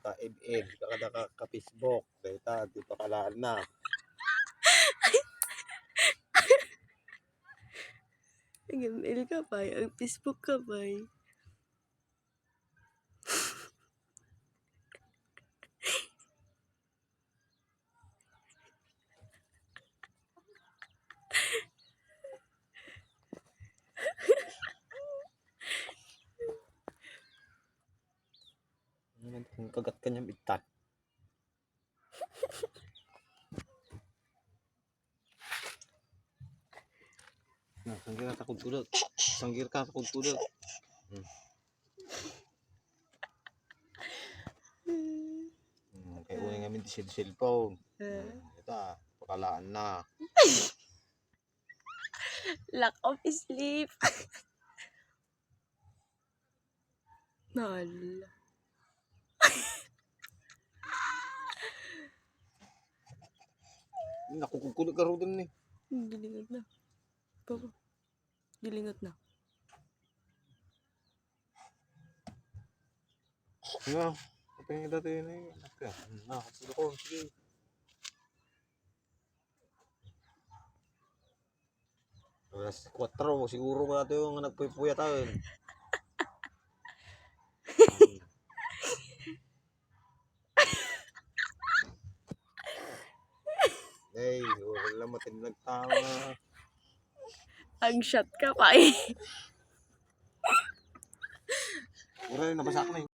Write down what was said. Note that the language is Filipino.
ka ML, ka Facebook, data di pa kalaan na. Nag-ML ka pa, ang Facebook ka pa. Kung kagat ka niyang itak. Sanggir ka takot tulog. Sanggir ka takot tulog. Kaya unin kami di cellphone. Ito pakalaan na. Lack of sleep. Nala. Nakukukulog ka rin eh. Gilingat na. Papa. Gilingat na. Nga, kapag dati yun eh. Nakapulog ko, sige. Alas 4 siguro ko natin yung nagpupuya tayo. Hey, wala matinag tawa. Ang shot ka pa eh. Ura, nabasa ko na eh.